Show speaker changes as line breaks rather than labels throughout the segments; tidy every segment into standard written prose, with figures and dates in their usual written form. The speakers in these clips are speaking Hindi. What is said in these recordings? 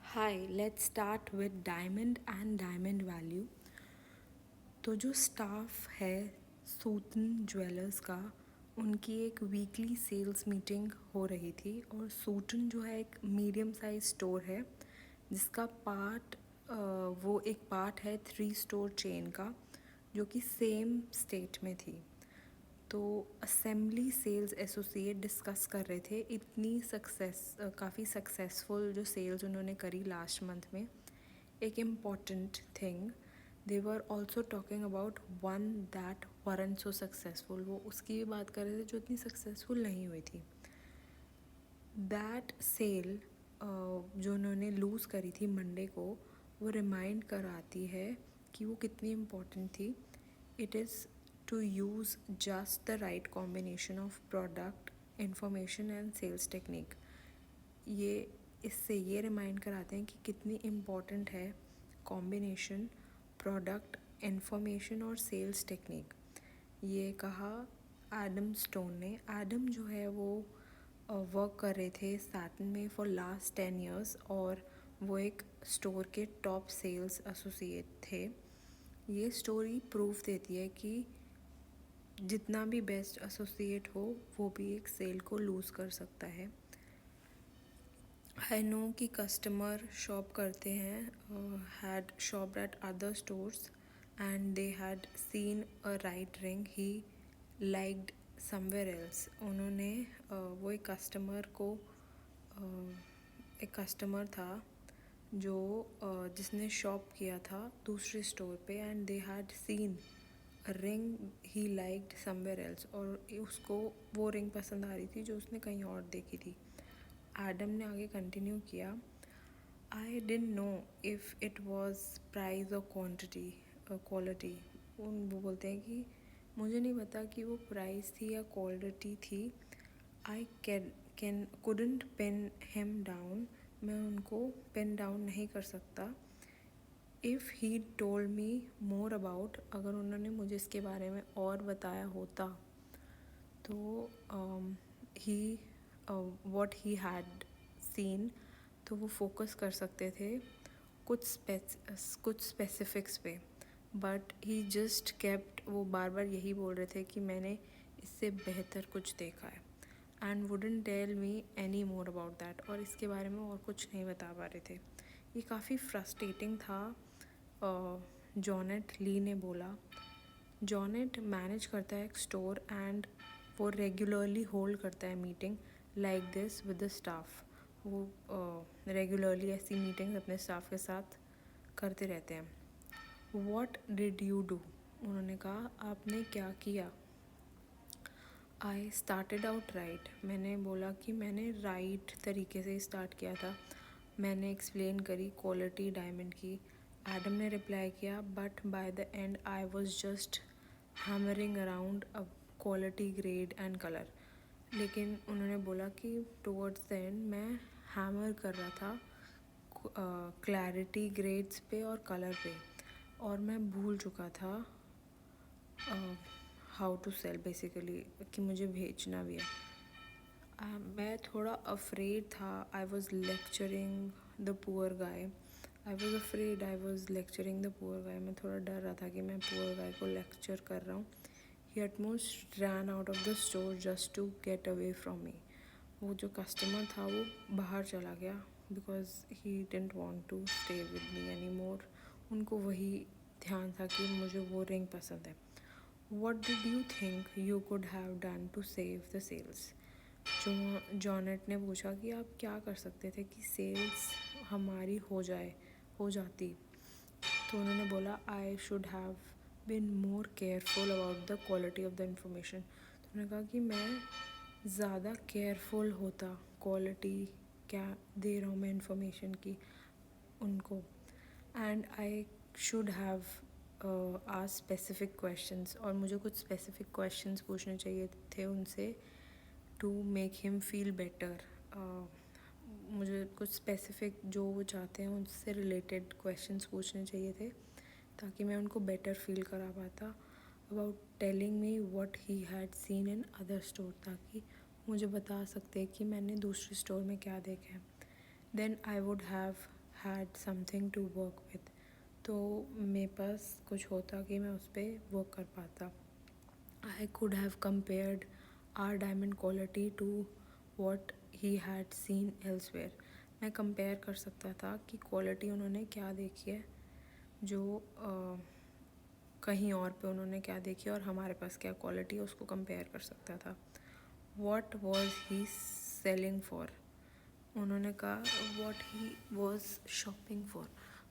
Hi, let's start with diamond and diamond value. तो जो स्टाफ है सूतन ज्वेलर्स का, उनकी एक वीकली सेल्स मीटिंग हो रही थी। और सूतन जो है एक मीडियम साइज स्टोर है जिसका वो एक पार्ट है 3 स्टोर चेन का, जो कि सेम स्टेट में थी। तो असेंबली सेल्स एसोसिएट डिस्कस कर रहे थे इतनी काफ़ी सक्सेसफुल जो सेल्स उन्होंने करी लास्ट मंथ में। एक important thing, they were also talking about one that weren't so successful. वो उसकी भी बात कर रहे थे जो इतनी सक्सेसफुल नहीं हुई थी। दैट सेल जो उन्होंने लूज़ करी थी मंडे को, वो रिमाइंड कराती है कि वो कितनी इम्पोर्टेंट थी। It is to use just the right combination of product, information and sales technique. ये इससे ये रिमाइंड कराते हैं कि कितनी इम्पॉर्टेंट है कॉम्बिनेशन, प्रोडक्ट, इंफॉर्मेशन और सेल्स टेक्निक। ये कहा एडम स्टोन ने। एडम जो है वो वर्क कर रहे थे सैटन में फॉर लास्ट 10 years, और वो एक स्टोर के टॉप सेल्स एसोसिएट थे। ये स्टोरी प्रूफ देती है कि जितना भी बेस्ट एसोसिएट हो वो भी एक सेल को लूज़ कर सकता है। आई नो कि कस्टमर शॉप करते हैं, had शॉप्ड eight other stores and they had seen a right ring he liked somewhere else. उन्होंने वो एक कस्टमर था जो जिसने शॉप किया था दूसरे स्टोर पे, and they had seen ring he liked somewhere else, और उसको वो रिंग पसंद आ रही थी जो उसने कहीं और देखी थी। एडम ने आगे कंटिन्यू किया, I didn't know if it was price और क्वालिटी। वो बोलते हैं कि मुझे नहीं पता कि वो प्राइस थी या क्वालिटी थी। I can couldn't pin him down. मैं उनको पिन डाउन नहीं कर सकता। If he told me more about, अगर उन्होंने मुझे इसके बारे में और बताया होता तो ही व्हाट ही हैड सीन, तो वो फोकस कर सकते थे कुछ स्पेसिफिक्स पे। बट ही जस्ट केप्ट, वो बार बार यही बोल रहे थे कि मैंने इससे बेहतर कुछ देखा है, and wouldn't tell me any more about that, और इसके बारे में और कुछ नहीं बता पा रहे थे। ये काफ़ी फ्रस्ट्रेटिंग था। जॉनेट ली ने बोला, जॉनेट मैनेज करता है एक स्टोर एंड वो रेगुलरली होल्ड करता है meeting like this with the staff. वो रेगुलरली ऐसी मीटिंग्स अपने स्टाफ के साथ करते रहते हैं। What did you do? उन्होंने कहा आपने क्या किया? I started out right. मैंने बोला कि मैंने राइट तरीके से स्टार्ट किया था। मैंने एक्सप्लेन करी क्वालिटी डायमंड की। एडम ने रिप्लाई किया, but by the and I was just hammering around a quality, grade and colour. लेकिन उन्होंने बोला कि टुवर्ड्स द एंड मैं हैमर कर रहा था क्लैरिटी, ग्रेड्स पे और कलर पे, और मैं भूल चुका था हाउ टू सेल बेसिकली, कि मुझे भेजना भी है। मैं थोड़ा अफ्रेड था। I was lecturing the poor guy. I was lecturing the poor guy. मैं थोड़ा डर रहा था कि मैं पुअर गाय को लेक्चर कर रहा हूँ। He almost ran out of the store just to get away from me. वो जो कस्टमर था वो बाहर चला गया because he didn't want to stay with me any more. उनको वही ध्यान था कि मुझे वो रिंग पसंद है। What did you think you could have done to save the sales? जॉनेट ने पूछा कि आप क्या कर सकते थे कि सेल्स हमारी हो जाती। तो उन्होंने बोला, आई should have been more careful about the quality of the information. तो उन्होंने कहा कि मैं ज़्यादा केयरफुल होता, क्वालिटी क्या दे रहा हूँ मैं इंफॉर्मेशन की उनको, एंड आई शुड हैव आज स्पेसिफिक क्वेश्चंस, और मुझे कुछ स्पेसिफिक क्वेश्चंस पूछने चाहिए थे उनसे to make him feel better. मुझे कुछ स्पेसिफिक जो वो चाहते हैं उनसे रिलेटेड क्वेश्चंस पूछने चाहिए थे ताकि मैं उनको बेटर फील करा पाता about telling me what he had seen in other store, ताकि मुझे बता सकते कि मैंने दूसरे स्टोर में क्या देखा है। Then I would have had something to work with, तो मेरे पास कुछ होता कि मैं उस पर वर्क कर पाता. I could have compared our diamond quality to what he had seen elsewhere. मैं कंपेयर कर सकता था कि क्वालिटी उन्होंने क्या देखी है जो कहीं और पे उन्होंने क्या देखी है और हमारे पास क्या क्वालिटी है, उसको कंपेयर कर सकता था. What was he selling for? उन्होंने कहा what he was shopping for.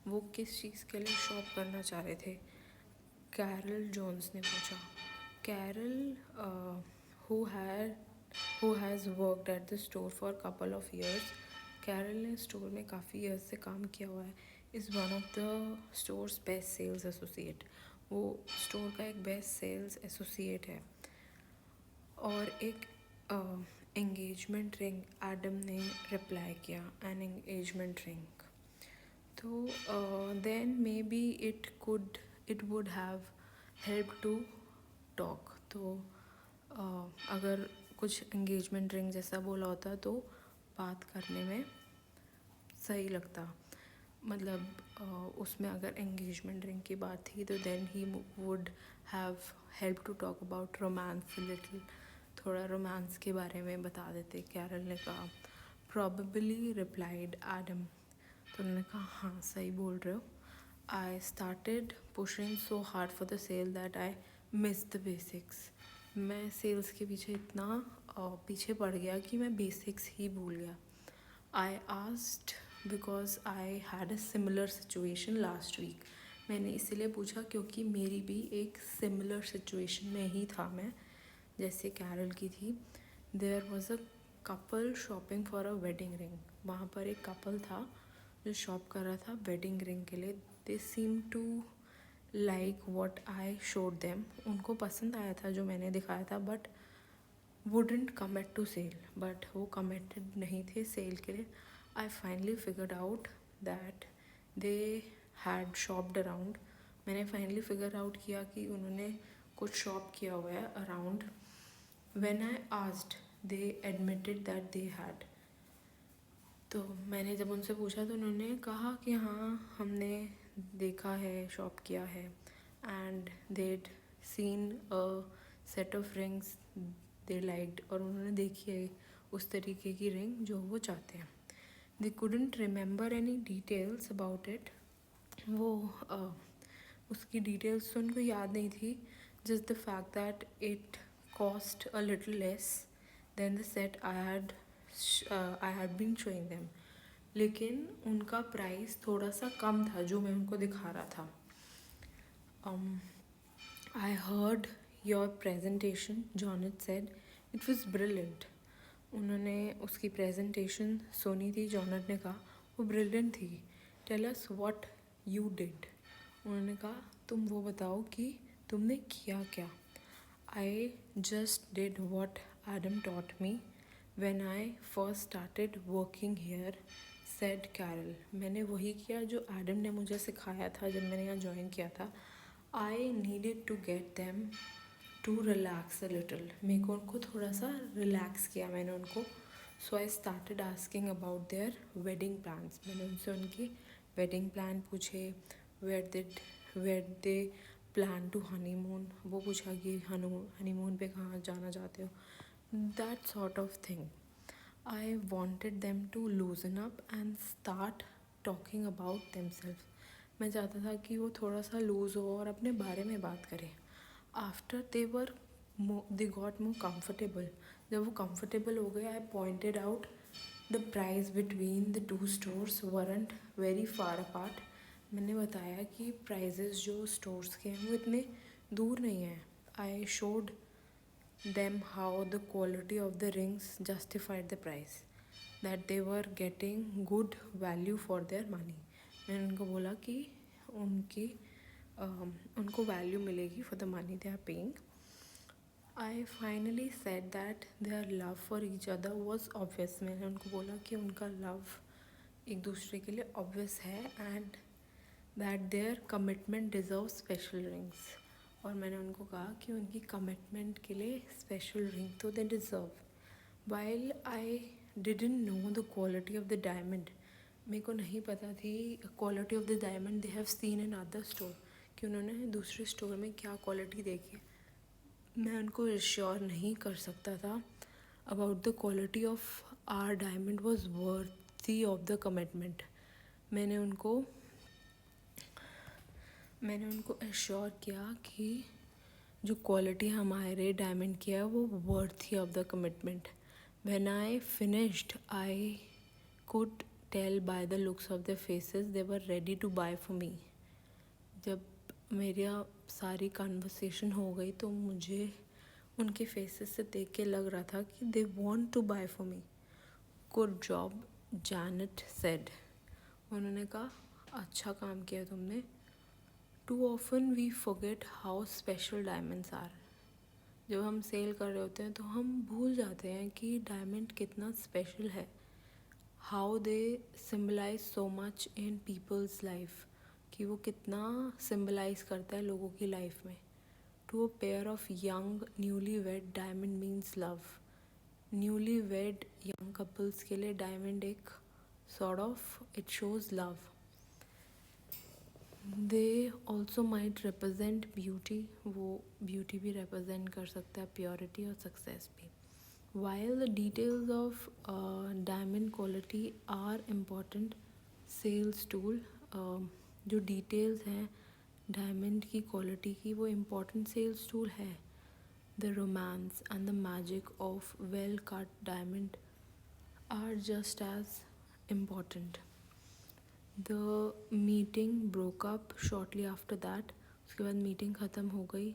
वो किस चीज़ के लिए शॉप करना चाह रहे थे. कैरल जोन्स ने पूछा. Carol who has worked at the store for couple of years. Carol ने स्टोर में काफ़ी ईयर्स से काम किया हुआ है. Is one of the store's best sales associate. वो स्टोर का एक बेस्ट सेल्स एसोसिएट है. और एक एंगेजमेंट रिंग एडम ने रिप्लाई किया. An engagement ring. तो then maybe it would have help to talk. तो अगर कुछ एंगेजमेंट रिंग जैसा बोला होता तो बात करने में सही लगता. मतलब उसमें अगर एंगेजमेंट रिंग की बात थी तो then he would have help to talk about romance little. थोड़ा रोमांस के बारे में बता देते. कैरल ने कहा. Probably replied Adam. तो उन्होंने कहा हाँ सही बोल रहे हो. I started pushing so hard for the sale that I miss the basics. मैं सेल्स के पीछे इतना पीछे पड़ गया कि मैं बेसिक्स ही भूल गया. I asked because I had a similar situation last week. मैंने इसीलिए पूछा क्योंकि मेरी भी एक सिमिलर सिचुएशन में ही था मैं, जैसे कैरल की थी. There was a couple shopping for a wedding ring. वहाँ पर एक कपल था जो शॉप कर रहा था वेडिंग रिंग के लिए. They seem to like what I showed them. उनको पसंद आया था जो मैंने दिखाया था, but wouldn't commit to sell. But वो कमिटेड नहीं थे सेल के लिए. I finally figured out that they had shopped around. मैंने फाइनली फिगर आउट किया कि उन्होंने कुछ शॉप किया हुआ है around. When I asked they admitted that they had. तो मैंने जब उनसे पूछा तो उन्होंने कहा कि हाँ हमने देखा है, शॉप किया है. एंड देड seen a set of rings they liked. और उन्होंने देखी है उस तरीके की रिंग जो वो चाहते हैं. They couldn't remember any details about it. वो उसकी डिटेल्स तो उनको याद नहीं थी. Just the fact that it cost a little less than the set I had been showing them. लेकिन उनका प्राइस थोड़ा सा कम था जो मैं उनको दिखा रहा था. I heard your presentation Jonathan said. It was brilliant. उन्होंने उसकी प्रेजेंटेशन सुनी थी. जॉनथ ने कहा वो ब्रिलियंट थी. Tell us what you did. उन्होंने कहा तुम वो बताओ कि तुमने किया क्या. I just did what Adam taught me when I first started working here said Carol. मैंने वही किया जो एडम ने मुझे सिखाया था जब मैंने यहाँ ज्वाइन किया था. I needed to get them to relax a little. मेरे को उनको थोड़ा सा रिलैक्स किया मैंने उनको. So I started asking about their wedding plans. मैंने उनसे उनकी वेडिंग प्लान पूछे. Where they plan to honeymoon. वो पूछा कि हनीमून पे कहाँ जाना चाहते हो. That sort of thing. I wanted them to loosen up and start talking about themselves. मैं चाहता था कि वो थोड़ा सा लूज़ हो और अपने बारे में बात करें. After they got more comfortable. जब वो comfortable हो गए, I pointed out the price between the two stores weren't very far apart. मैंने बताया कि prices जो stores के हैं वो इतने दूर नहीं हैं. I showed them how the quality of the rings justified the price, that they were getting good value for their money. मैंने उनको बोला कि उनको वैल्यू मिलेगी for the money they are paying. I finally said that their love for each other was obvious. मैंने उनको बोला कि उनका love एक दूसरे के लिए obvious है and that their commitment deserves special rings. और मैंने उनको कहा कि उनकी कमिटमेंट के लिए स्पेशल रिंग तो they deserve. While I didn't know the quality of the diamond. मेरे को नहीं पता थी quality of the diamond they have seen in other store, कि उन्होंने दूसरे स्टोर में क्या क्वालिटी देखी है। मैं उनको एश्योर नहीं कर सकता था about the quality of our diamond was worthy of the commitment. मैंने उनको एश्योर किया कि जो क्वालिटी हमारे डायमंड की है वो worthy of the commitment. When I finished I could tell by the looks of their faces they were ready to buy for me। जब मेरा सारी कन्वर्सेशन हो गई तो मुझे उनके फेसेस से देख के लग रहा था कि they want to buy for me। Good job, Janet said। उन्होंने कहा अच्छा काम किया तुमने। Too often we forget how special diamonds are। जब हम सेल कर रहे होते हैं तो हम भूल जाते हैं कि डायमंड कितना स्पेशल है। How they symbolize so much in people's life, कि वो कितना सिम्बलाइज करता है लोगों की लाइफ में। To a pair of young newly wed diamond means love. Newly wed young couples के लिए डायमंड एक sort of it shows love. They also might represent beauty, वो ब्यूटी भी रिप्रेजेंट कर सकता है, प्योरिटी और सक्सेस भी। While the details of diamond quality are important sales tool, जो details हैं डायमंड की क्वालिटी की वो important sales tool है। The romance and the magic of well cut diamond are just as important। The meeting broke up shortly after that। उसके बाद मीटिंग ख़त्म हो गई।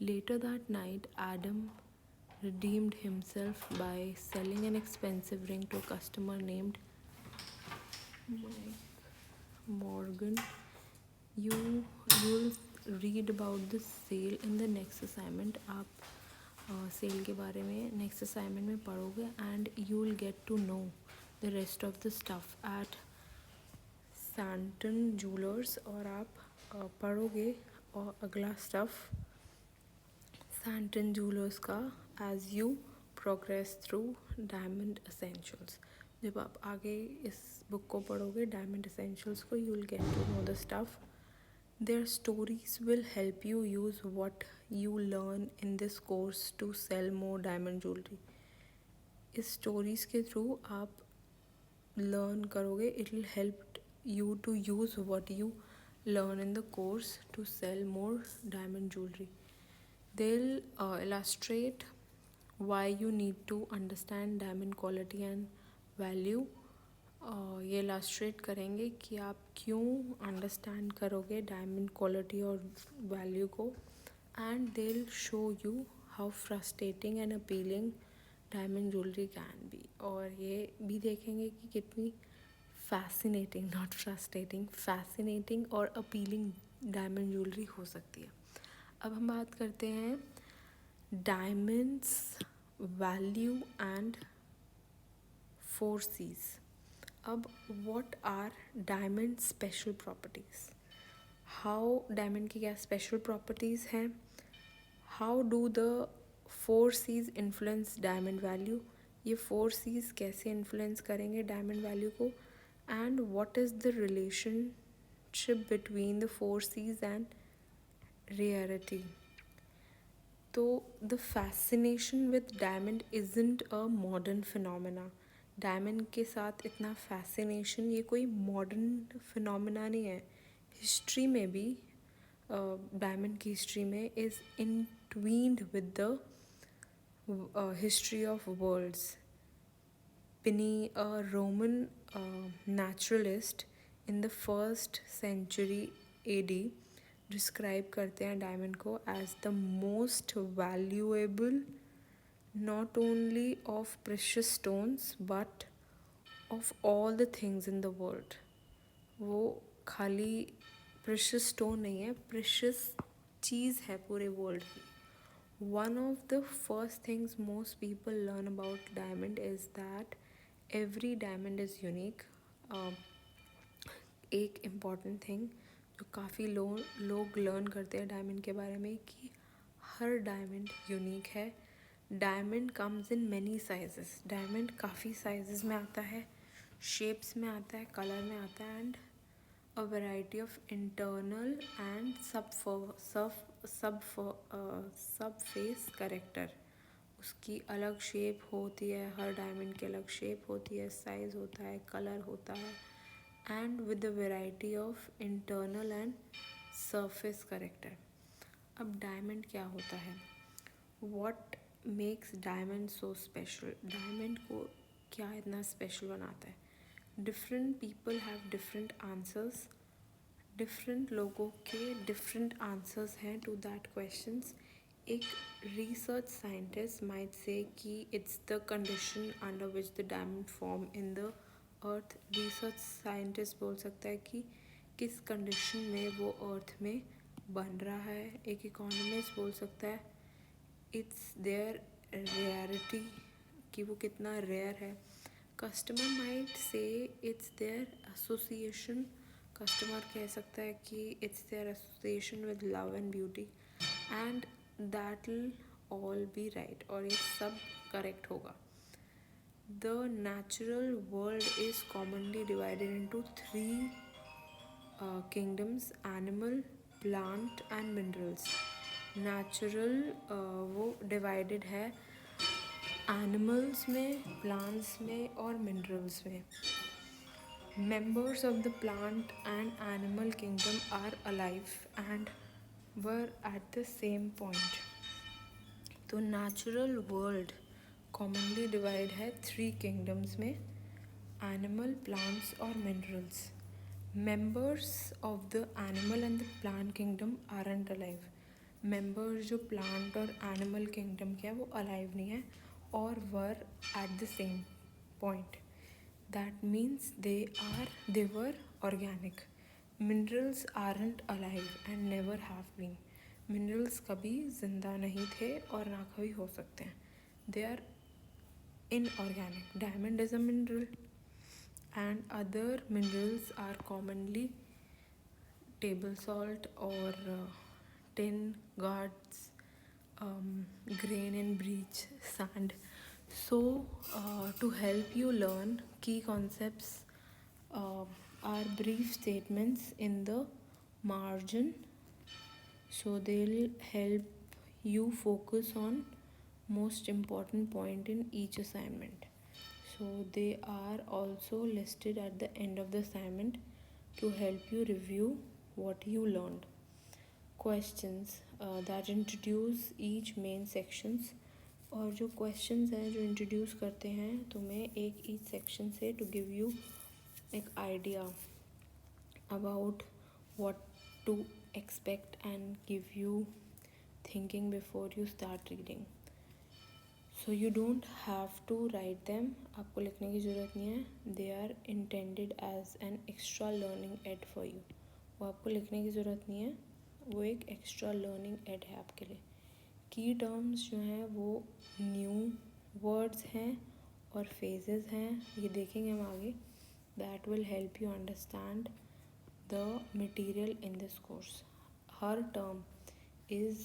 Later that night Adam redeemed himself by selling an expensive ring to a customer named Morgan। You'll read about this sale in the next assignment। आप सेल के बारे में नेक्स्ट असाइनमेंट में पढ़ोगे। And you will get to know the rest of the stuff at Santon Jewelers. और आप पढ़ोगे और अगला स्टफ़ सैंटन जूलर्स का as you progress through Diamond Essentials. जब आप आगे इस बुक को पढ़ोगे डायमंड एसेंशियल्स को, you will get to know the stuff. Their stories will help you use what you learn in this course to sell more diamond jewellery. इस स्टोरीज़ के थ्रू आप लर्न करोगे, it will help you to use what you learn in the course to sell more diamond jewelry। They'll illustrate why you need to understand diamond quality and value। ये illustrate करेंगे कि आप क्यों understand करोगे diamond quality और value को। and they'll show you how frustrating and appealing diamond jewelry can be। और ये भी देखेंगे कि कितनी फैसिनेटिंग, नॉट फ्रस्ट्रेटिंग, फैसिनेटिंग और अपीलिंग डायमंड ज्वेलरी हो सकती है। अब हम बात करते हैं डायमंड्स वैल्यू एंड 4 C's। अब what are diamond special properties, how diamond की क्या स्पेशल प्रॉपर्टीज़ हैं, how do the 4 C's influence diamond value, ये 4 C's कैसे इन्फ्लुएंस करेंगे डायमंड वैल्यू को, and what is the relationship between the 4 C's and rarity। तो the fascination with diamond isn't a modern phenomena। Diamond के साथ इतना फैसिनेशन ये कोई मॉडर्न फिनोमेना नहीं है। हिस्ट्री में भी डायमंड की हिस्ट्री में is entwined with the history of worlds. Pliny, a Roman naturalist in the 1st century AD, describe करते हैं डायमंड को as the most valuable not only of precious stones but of all the things in the world. वो खाली प्रेशियस स्टोन नहीं है, प्रेशियस चीज़ है पूरे वर्ल्ड की। One of the first things most people learn about diamond is that every diamond is unique. एक इम्पॉर्टेंट थिंग जो काफ़ी लोग लर्न करते हैं डायमंड के बारे में कि हर डायमंड यूनिक है। Diamond comes in many sizes, diamond काफ़ी साइजेस में आता है। शेप्स में आता है, कलर में आता है, and a variety of internal and सब फेस करेक्टर। उसकी अलग शेप होती है, हर डायमंड की अलग शेप होती है, साइज़ होता है, कलर होता है, and with the variety of internal and surface character. अब डायमंड क्या होता है? What makes diamond so special? Diamond को क्या इतना स्पेशल बनाता है? Different people have different answers. Different लोगों के डिफरेंट आंसर्स हैं टू दैट क्वेश्चंस। एक रिसर्च साइंटिस्ट माइट से कि it's the condition under which the diamond form in the earth. Research scientist बोल सकता है कि किस कंडीशन में वो अर्थ में बन रहा है। एक इकोनॉमिस्ट बोल सकता है इट्स देयर रेयरिटी, कि वो कितना रेयर है। Customer might say it's their association. Customer कह सकता है कि it's their association with love and beauty, and that will all be right, और ये सब करेक्ट होगा। The natural world is commonly divided into 3 kingdoms: animal, plant and minerals. Natural वो डिवाइडेड है एनिमल्स में, प्लांट्स में और मिनरल्स में। Members of the plant and animal kingdom are alive and were at the same point. तो नेचुरल वर्ल्ड कॉमनली डिवाइड है 3 किंगडम्स में: एनिमल, प्लांट्स और minerals. Members of the animal and the plant kingdom aren't alive. Members जो प्लांट और एनिमल किंगडम के हैं वो अलाइव नहीं है, और were at the same point. That means they were organic. Minerals aren't alive and never have been. Minerals कभी जिंदा नहीं थे और ना कभी हो सकते हैं. They are inorganic. Diamond is a mineral, and other minerals are commonly table salt or tin, guards, grain and bleach, sand. So to help you learn key concepts are brief statements in the margin, so they'll help you focus on most important point in each assignment. So they are also listed at the end of the assignment to help you review what you learned. Questions that introduce each main sections, और जो क्वेश्चंस हैं जो इंट्रोड्यूस करते हैं तुम्हें एक ईच सेक्शन से, टू गिव यू एक idea about what to expect and give you thinking before you start reading. So you don't have to write them, आपको लिखने की ज़रूरत नहीं है. They are intended as an extra learning aid for you. वो आपको लिखने की ज़रूरत नहीं है, वो एक एक्स्ट्रा लर्निंग एड है आपके लिए. की टर्म्स जो हैं वो न्यू वर्ड्स हैं और फेजेस हैं, ये देखेंगे हम आगे. That will help you understand the material in this course. हर टर्म इज़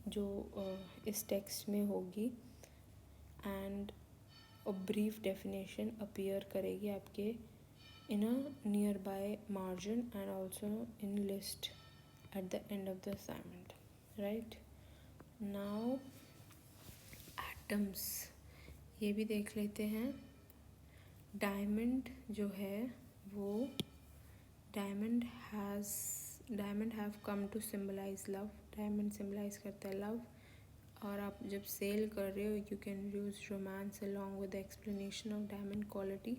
जो इस टेक्स्ट में होगी, and a brief definition appear करेगी आपके in a nearby margin and also in list at the end of the assignment. Right now atoms, ये भी देख लेते हैं. डायमंड जो है वो diamond have come to symbolize love. Diamond symbolize करता है लव, और आप जब सेल कर रहे हो you can use romance along with explanation of diamond quality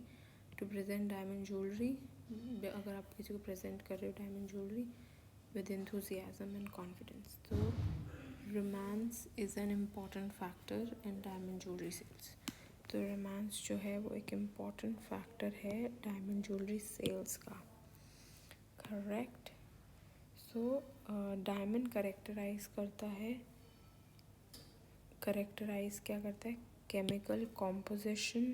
to present diamond jewellery. अगर आप किसी को प्रेजेंट कर रहे हो diamond jewellery with enthusiasm and confidence. So romance is an important factor in diamond jewelry sales. तो romance जो है वो एक important factor है diamond jewelry sales का. Correct. So diamond characterize क्या करता है? Chemical composition,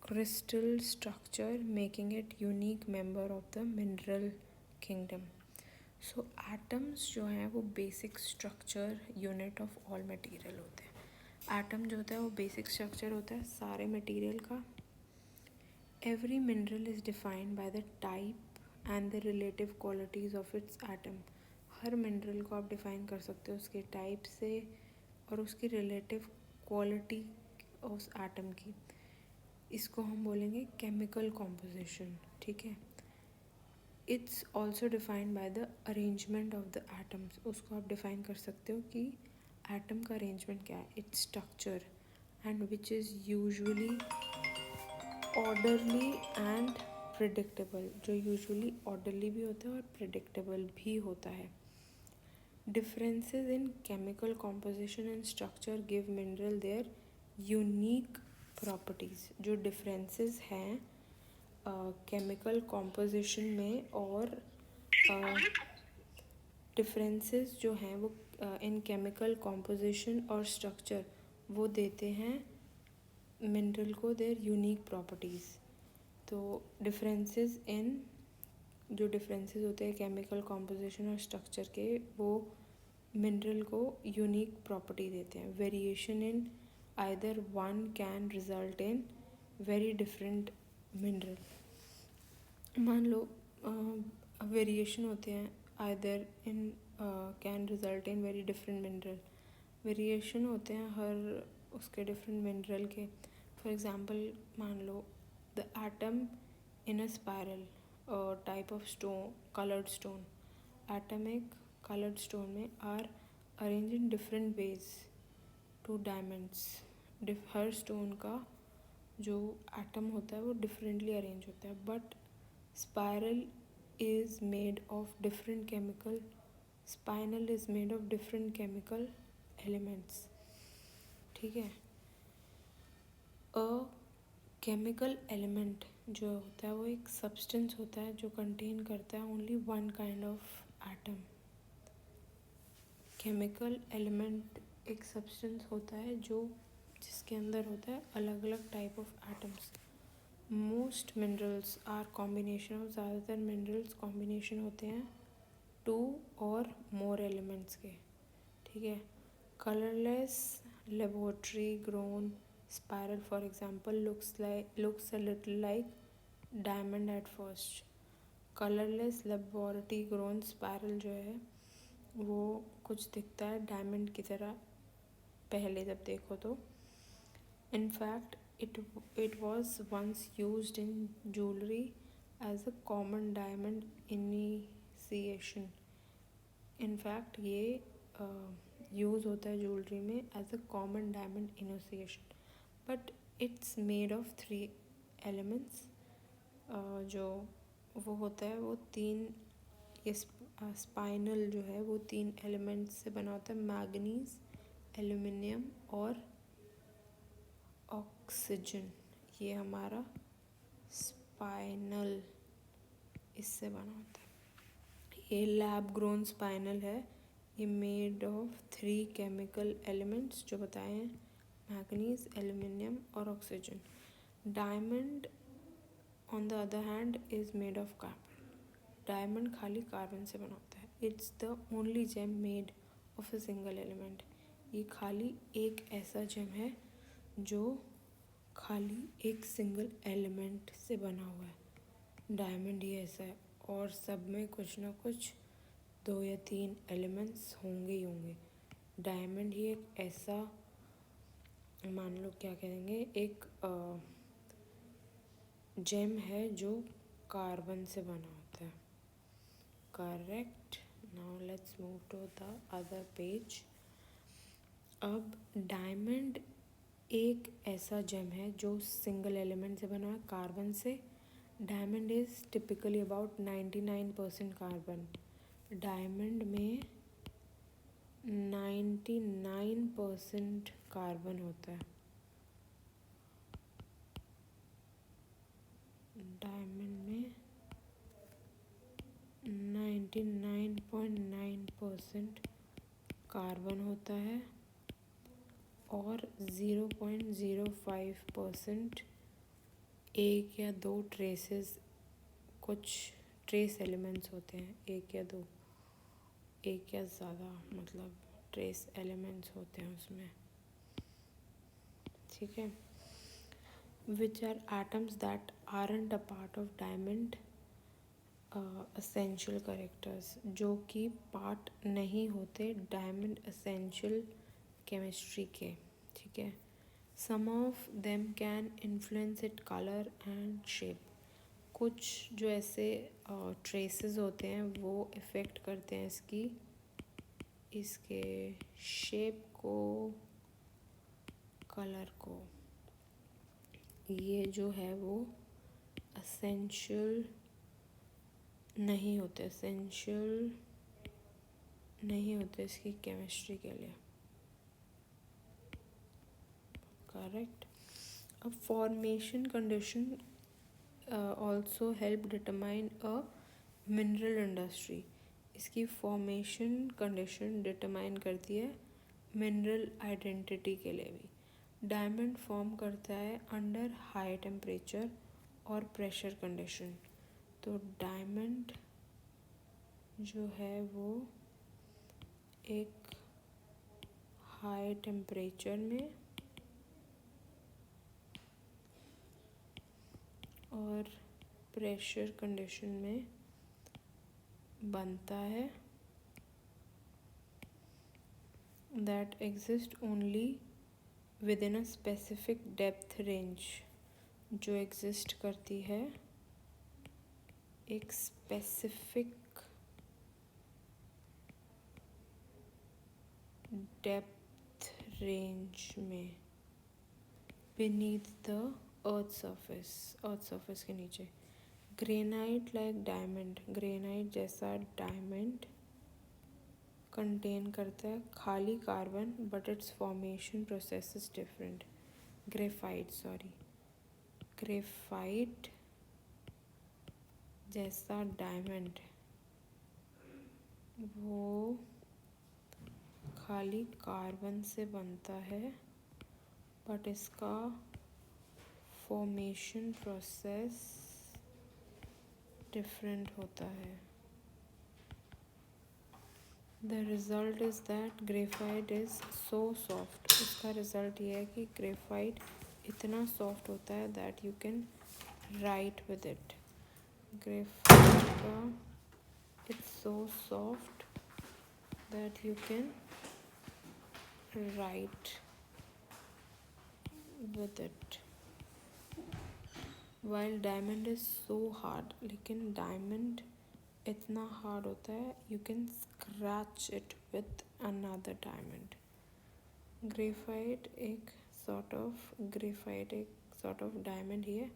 crystal structure, making it unique member of the mineral kingdom. So atoms जो हैं वो basic structure unit of all material होते हैं. एटम जो होता है वो बेसिक स्ट्रक्चर होता है सारे मटेरियल का. Every mineral is defined by the type and the relative qualities of its atom. Her mineral को आप डिफ़ाइन कर सकते हो उसके टाइप से और उसकी रिलेटिव क्वालिटी उस एटम की. इसको हम बोलेंगे केमिकल कॉम्पोजिशन. ठीक है. It's also defined by the arrangement of the atoms. उसको आप डिफ़ाइन कर सकते हो कि एटम का अरेंजमेंट क्या है. Its structure and which is usually orderly and predictable. जो यूजुअली ऑर्डरली भी होता है और प्रिडिक्टेबल भी होता है. Differences in chemical composition and structure give mineral there unique properties. जो डिफरेंसेस हैं केमिकल कॉम्पोजिशन में और डिफरेंसेस जो हैं वो इन केमिकल कॉम्पोजिशन और स्ट्रक्चर वो देते हैं मिनरल को देयर यूनिक प्रॉपर्टीज़. तो डिफरेंसेस इन जो डिफरेंसेस होते हैं केमिकल कॉम्पोजिशन और स्ट्रक्चर के वो मिनरल को यूनिक प्रॉपर्टी देते हैं. Variation in either one can result in very different mineral. मान लो वेरिएशन होते हैं either in can result in very different mineral. Variation होते हैं हर उसके डिफरेंट मिनरल के. फॉर एग्जांपल मान लो the atom in a spiral type of stone coloured stone. Atom एक कलर्ड स्टोन में are arrange in different ways to diamonds. हर स्टोन का जो एटम होता है वो डिफरेंटली अरेंज होता है. But spiral is made of different chemical spinal is made of different chemical elements. ठीक है. अ केमिकल एलिमेंट जो होता है वो एक सब्सटेंस होता है जो कंटेन करता है only one kind of atom. Chemical element एक सब्सटेंस होता है जो जिसके अंदर होता है अलग अलग type of atoms. Most minerals are combination of ज़्यादातर मिनरल्स कॉम्बिनेशन होते हैं टू और मोर एलिमेंट्स के. ठीक है. Colourless laboratory grown spiral for example looks a little like diamond at first. Colourless laboratory grown spiral जो है वो कुछ दिखता है डायमंड की तरह पहले जब देखो तो. In fact it was once used in jewelry as a common diamond initiation. In fact ये यूज़ होता है ज्वेलरी में as a common diamond initiation. But it's made of 3 elements. जो वो होता है वो 3 ये स्पाइनल जो है वो 3 एलिमेंट्स से बना होता है. मैग्नीज एल्यूमिनियम और ऑक्सीजन. ये हमारा स्पाइनल इससे बना होता है. ये लैब ग्रोन स्पाइनल है. ये मेड ऑफ 3 केमिकल एलिमेंट्स जो बताए हैं मैग्नीज एल्यूमिनियम और oxygen. Diamond on the other hand is made of carbon. Diamond खाली कार्बन से बना होता है. It's the only gem made of a single element. ये खाली एक ऐसा जेम है जो खाली एक सिंगल एलिमेंट से बना हुआ है. डायमंड ही ऐसा है और सब में कुछ ना कुछ 2 या 3 एलिमेंट्स होंगे ही होंगे. डायमंड ही एक ऐसा मान लो क्या कहेंगे एक जेम है जो कार्बन से बना होता है. Correct. Now let's move to the other page. अब डायमंड एक ऐसा जेम है जो सिंगल एलिमेंट से बना है कार्बन से. Diamond is typically about 99% carbon. Diamond में 99% कार्बन होता है. डायमंड में 99.9% कार्बन होता है और 0.05% एक या दो ट्रेसेस कुछ ट्रेस एलिमेंट्स होते हैं. एक या दो एक या ज़्यादा मतलब ट्रेस एलिमेंट्स होते हैं उसमें. ठीक है. Which are atoms that aren't a part of diamond essential characters, जो कि पार्ट नहीं होते डायमंड essential chemistry के. ठीक है. Some of them can influence it color and shape. कुछ जो ऐसे ट्रेसेस होते हैं वो इफ़ेक्ट करते हैं इसके शेप को, कलर को. ये जो है वो असेंशियल नहीं होते इसकी केमिस्ट्री के लिए. करेक्ट. अब formation condition also help determine a mineral industry. इसकी फॉर्मेशन कंडीशन डिटरमाइन करती है मिनरल आइडेंटिटी के लिए भी. डायमंड फॉर्म करता है अंडर हाई टेम्परेचर और प्रेशर कंडीशन. तो डायमंड जो है वो एक हाई टेम्परेचर में और प्रेशर कंडीशन में बनता है. That exist only with in a specific depth range. जो एग्जिस्ट करती है एक स्पेसिफिक डेप्थ रेंज में बीनीथ द अर्थ सरफेस के नीचे. ग्रेनाइट लाइक डायमंड, ग्रेनाइट जैसा डायमंड कंटेन करता है खाली carbon but it's formation process is different. Graphite जैसा डायमंड वो खाली कार्बन से बनता है बट इसका फॉर्मेशन प्रोसेस डिफरेंट होता है. The result is that graphite is so soft. इसका रिज़ल्ट ये है कि ग्रेफाइट इतना सॉफ्ट होता है that you can write with it. Graphite का it's so soft that you can write with it. While diamond is so hard, लेकिन डायमंड इतना हार्ड होता है you can scratch it with another diamond. Graphite एक सॉर्ट ऑफ डायमंड ही है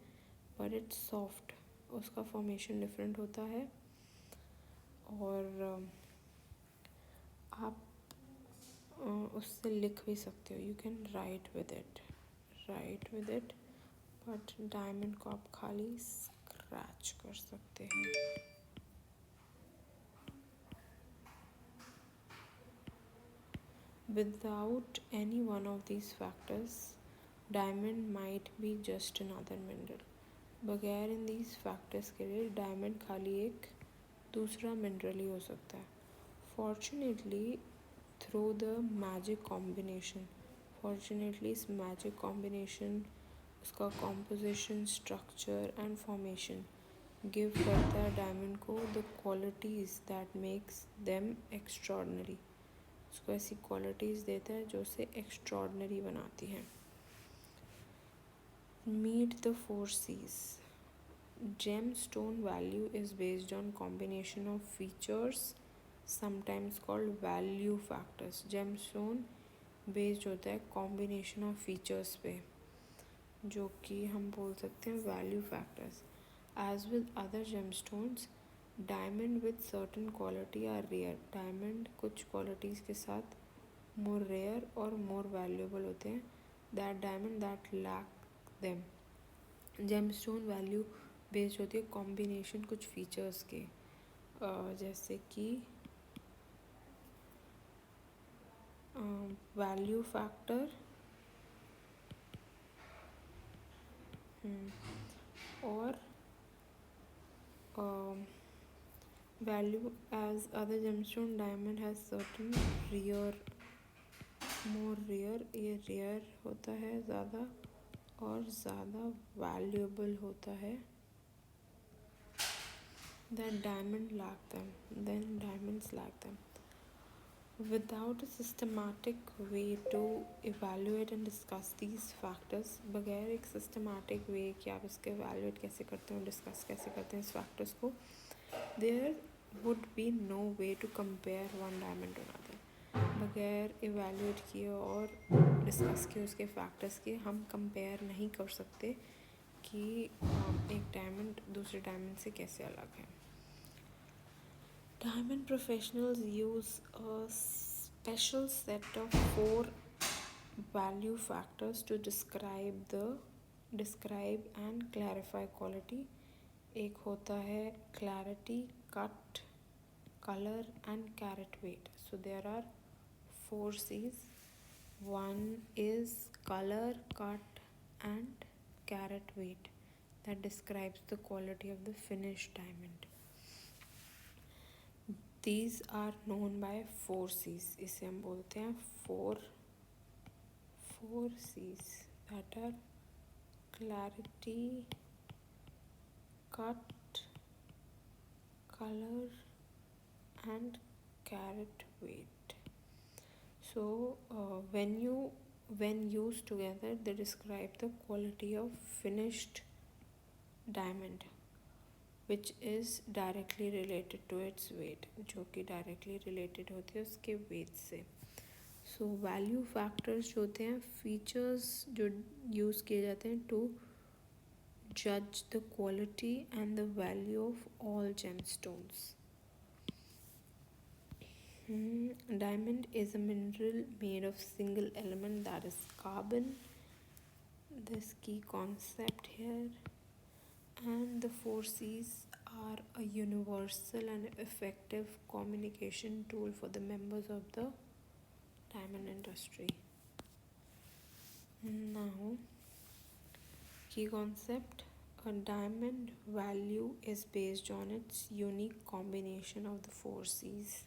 बट इट्स सॉफ्ट. उसका फॉर्मेशन डिफरेंट होता है और आप उससे लिख भी सकते हो. You can write with it but diamond को आप खाली स्क्रैच कर सकते हैं. Without any one of these factors, diamond might be just another mineral. बगैर इन these factors के लिए diamond खाली एक दूसरा mineral ही हो सकता है. Fortunately, through the magic combination, इस magic combination उसका composition, structure and formation give करता है diamond को the qualities that makes them extraordinary. उसको ऐसी क्वालिटीज़ देता है जो उसे एक्स्ट्रॉर्डनरी बनाती हैं. Meet the 4 C's. Gemstone value is based on combination of features sometimes called value factors. Gemstone based होता है combination of features पे जो कि हम बोल सकते हैं value factors. As with other gemstones, diamond with certain quality are rare. Diamond कुछ क्वालिटीज़ के साथ मोर रेयर और मोर वैल्यूएबल होते हैं that diamond that lack them. Gemstone value based होती है कॉम्बिनेशन कुछ फीचर्स के जैसे कि वैल्यू फैक्टर और value. As other gemstone, diamond has certain rare more rare, ये रेयर होता है ज़्यादा और ज़्यादा वैल्यूएबल होता है than diamonds lack them. Without a systematic way to evaluate and discuss these factors, बगैर एक systematic way कि आप इसके evaluate कैसे करते हो, discuss कैसे करते हैं इस factors को, there would be no way to compare one diamond to another. बगैर evaluate किए और discuss किए उसके factors के हम compare नहीं कर सकते कि एक diamond दूसरे diamond से कैसे अलग है. Diamond professionals use a special set of 4 value factors to describe and clarify quality. एक होता है clarity, cut, color and carat weight. So there are 4 C's. One is color, cut and carat weight that describes the quality of the finished diamond. These are known by 4 C's. इसे हम बोलते हैं 4 C's that are clarity, cut, color and carat weight. So when used together they describe the quality of finished diamond, which is directly related to its weight, जो कि directly related होती है उसके weight से. So value factors जो होते हैं features जो use किए जाते हैं to judge the quality and the value of all gemstones. Diamond is a mineral made of single element, that is carbon. This key concept here. And the 4 C's are a universal and effective communication tool for the members of the diamond industry. Now, key concept. A diamond value is based on its unique combination of the 4 C's.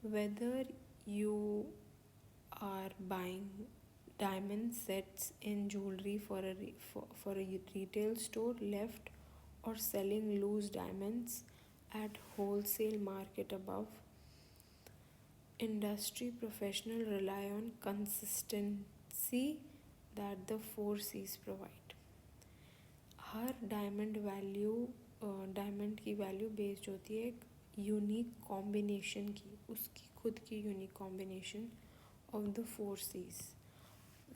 Whether you are buying diamond sets in jewelry for a retail store left or selling loose diamonds at wholesale market above, industry professionals rely on consistency that the 4 C's provide. Her diamond की वैल्यू बेस्ड होती है एक यूनिक कॉम्बिनेशन की, उसकी खुद की unique combination of the 4 C's.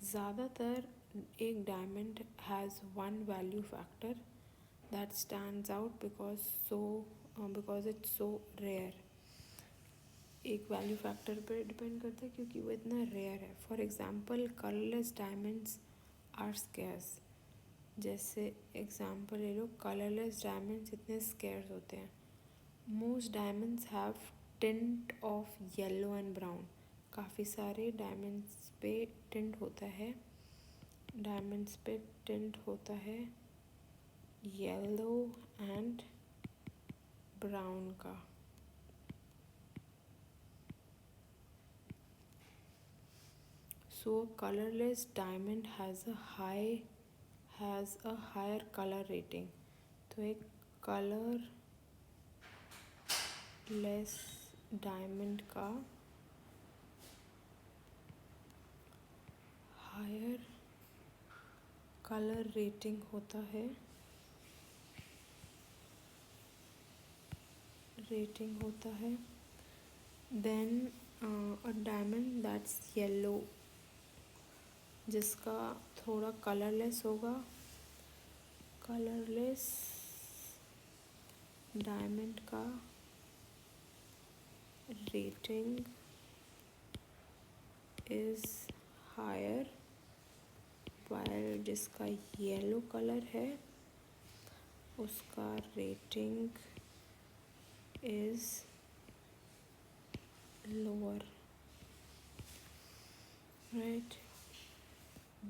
ज़्यादातर एक diamond has one value factor that stands out because it's so rare. एक वैल्यू फैक्टर पर डिपेंड करता है क्योंकि वो इतना रेयर है. For example colourless diamonds are scarce. जैसे एग्जांपल ले लो, कलरलेस डायमंड्स इतने स्केर्स होते हैं. Most diamonds have tint of yellow and brown. काफ़ी सारे डायमंड्स पे टिंट होता है येलो एंड ब्राउन का. So colourless diamond has a higher color rating. तो एक कलरलेस डायमंड का हायर कलर रेटिंग होता है than a diamond that's yellow, जिसका थोड़ा कलरलेस होगा. कलरलेस डायमंड का रेटिंग इज़ हायर, वाइल जिसका येलो कलर है उसका rating is lower. Right.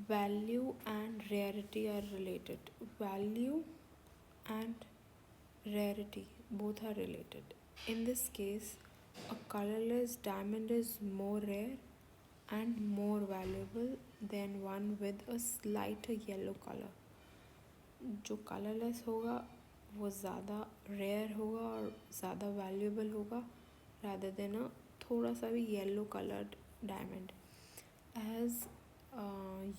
Value and rarity are related. Value and rarity both are related. In this case, a colorless diamond is more rare and more valuable than one with a slighter yellow color. जो कलरलेस होगा वो ज़्यादा रेयर होगा और ज़्यादा वैल्यूएबल होगा rather than a थोड़ा सा भी yellow coloured diamond. As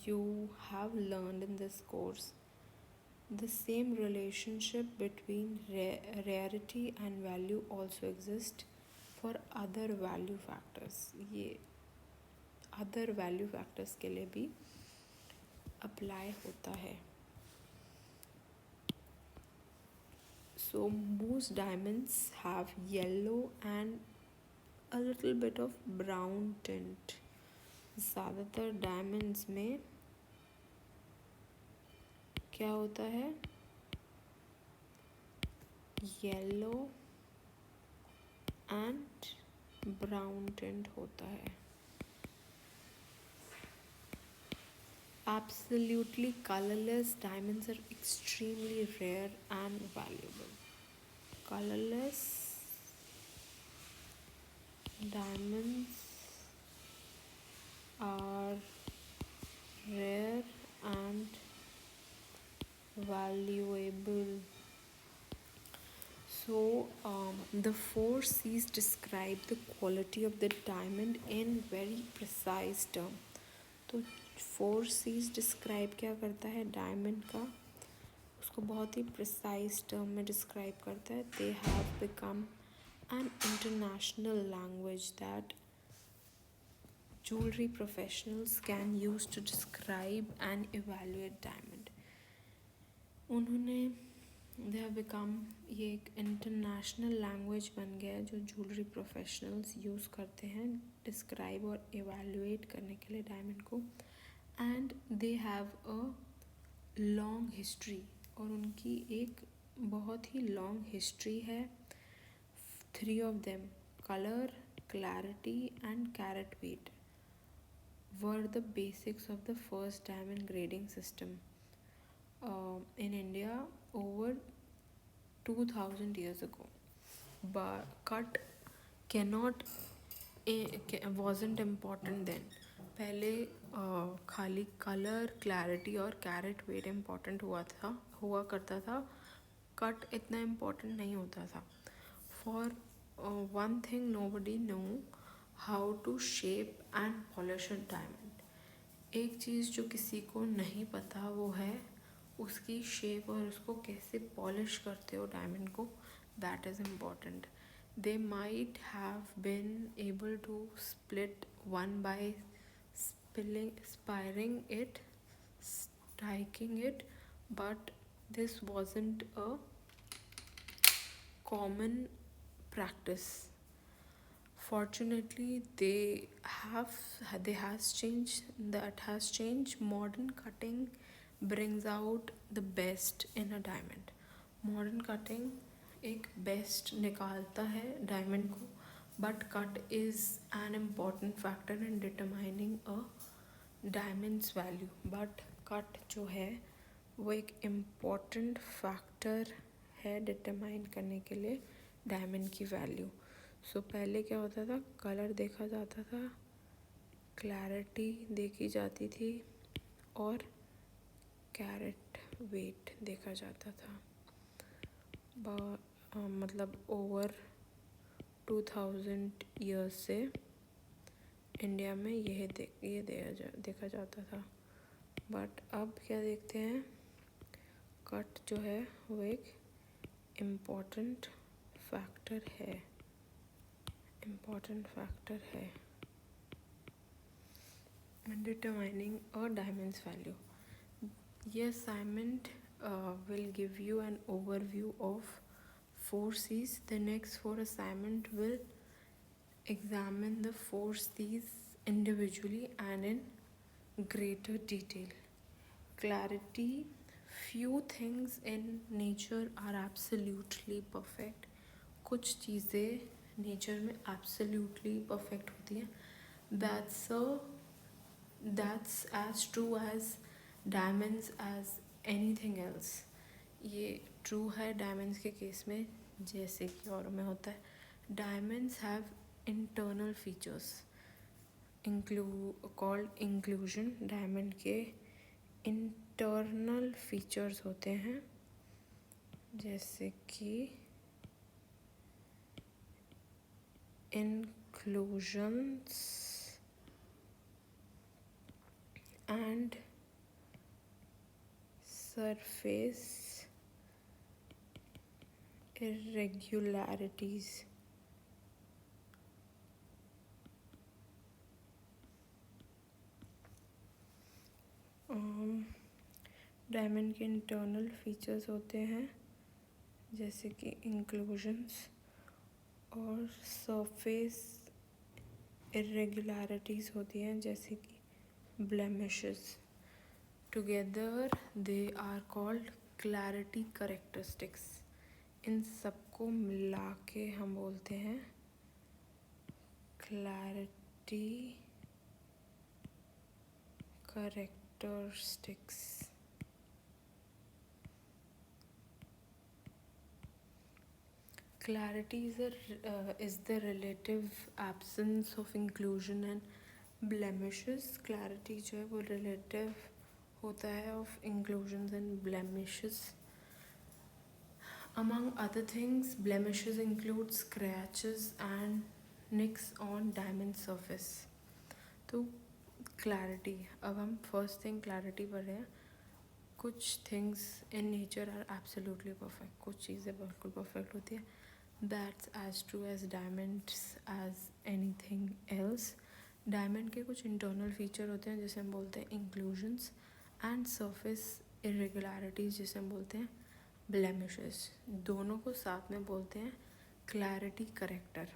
you have learned in this course, the same relationship between rarity and value also exists for other value factors. ये other value factors के लिए भी apply होता है. So most diamonds have yellow and a little bit of brown tint. ज़्यादातर डायमंड्स में क्या होता है, येलो एंड ब्राउन टिंट होता है. Absolutely colorless diamonds are extremely rare and valuable. Colorless diamonds are rare and valuable. So the 4 C's describe the quality of the diamond in very precise term. तो 4 C's डिस्क्राइब क्या करता है डायमंड का, उसको बहुत ही प्रिसाइज टर्म में डिस्क्राइब करता है. They have become an international language that jewelry professionals can use to describe and evaluate diamond. उन्होंने दे हैव बिकम, ये एक इंटरनेशनल लैंग्वेज बन गया है जो ज्वेलरी प्रोफेशनल्स यूज़ करते हैं डिस्क्राइब और एवेलुएट करने के लिए डायमंड को. And they have a long history, और उनकी एक बहुत ही लॉन्ग हिस्ट्री है. 3 of them, color, clarity and carat weight, were the basics of the first diamond grading system in India over 2000 years ago. But cut cannot wasn't important then. पहले खाली कलर, क्लैरिटी और कैरेट वेट इम्पॉर्टेंट हुआ करता था. कट इतना इम्पॉर्टेंट नहीं होता था. For one thing nobody know how to shape and polish a diamond. एक चीज़ जो किसी को नहीं पता वो है उसकी शेप और उसको कैसे पॉलिश करते हो डायमंड को. That is important. They might have been able to split one by spiring it, striking it, but this wasn't a common practice. Fortunately, that has changed. Modern cutting brings out the best in a diamond. Modern cutting एक बेस्ट निकालता है डायमंड को, but cut is an important factor in determining a diamonds value. But cut जो है वो एक इम्पॉर्टेंट फैक्टर है डिटरमाइन करने के लिए डायमंड की वैल्यू. सो पहले क्या होता था, कलर देखा जाता था, क्लैरिटी देखी जाती थी और कैरेट वेट देखा जाता था. मतलब ओवर 2000 ईयर्स से इंडिया में ये देखा जाता था. बट अब क्या देखते हैं, कट जो है वो एक इम्पॉर्टेंट फैक्टर है in determining a diamond's value. Yes, Simon will give you an overview of 4 C's. The next 4 assignment will examine the 4 C's individually and in greater detail. Clarity. Few things in nature are absolutely perfect. कुछ चीज़ें नेचर में absolutely perfect होती हैं. That's as true as diamonds as anything else. ये ट्रू है डायमंड्स के केस में जैसे कि और में होता है. Diamonds have internal features. Called inclusion. Diamond के इंटरनल फीचर्स होते हैं जैसे कि inclusions and surface irregularities. Diamond के इंटरनल फीचर्स होते हैं जैसे कि इंक्लूजन्स और सरफेस इरेगुलरिटीज़ होती हैं जैसे कि blemishes. Together they are called clarity characteristics. इन सबको मिला के हम बोलते हैं clarity characteristics. Clarity is the relative absence of inclusion and blemishes. Clarity जो है वो relative होता है of inclusions and blemishes. Among other things, blemishes include scratches and nicks on diamond surface. तो क्लैरिटी, अब हम फर्स्ट थिंग क्लैरिटी पढ़ रहे हैं। कुछ things in nature are absolutely perfect, कुछ चीज़ें बिल्कुल परफेक्ट होती है। That's as true as diamonds as anything else. Diamond के कुछ इंटरनल फीचर होते हैं जिसे हम बोलते हैं इंक्लूजन्स, एंड सरफेस इरेगुलरिटीज़ जिसे हम बोलते हैं ब्लेमिशेस। दोनों को साथ में बोलते हैं clarity character.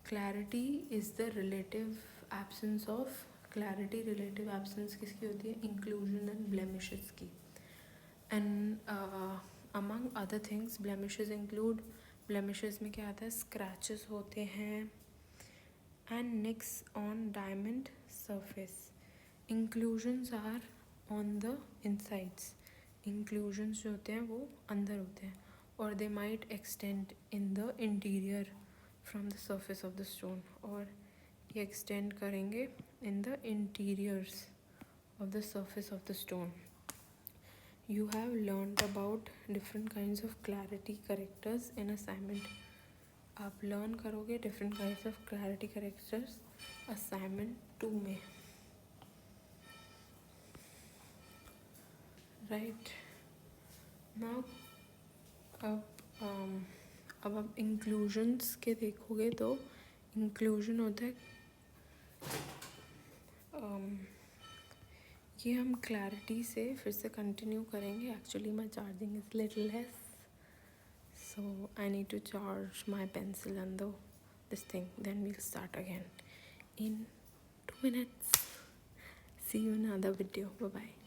Clarity is the relative absence of, clarity relative absence किसकी होती है? इंक्लूजन एंड ब्लेमिशेस की। And among other things blemishes include, blemishes में क्या आता है? स्क्रैचेस होते हैं and nicks on diamond surface. Inclusions are on the insides. Inclusions जो होते हैं वो अंदर होते हैं, और they might extend in the interior from the surface of the stone, और ये एक्सटेंड करेंगे in the interiors of the surface of the stone. You have learned about different kinds of clarity characters in assignment. आप learn करोगे different kinds of clarity characters assignment 2 में, right? Now अब आप inclusions के देखोगे तो inclusion होता है, ये हम क्लैरिटी से फिर से कंटिन्यू करेंगे। Actually my charging is little less, so I need to charge my pencil and this thing, then we'll start again in 2 minutes. See you in another video. Bye bye.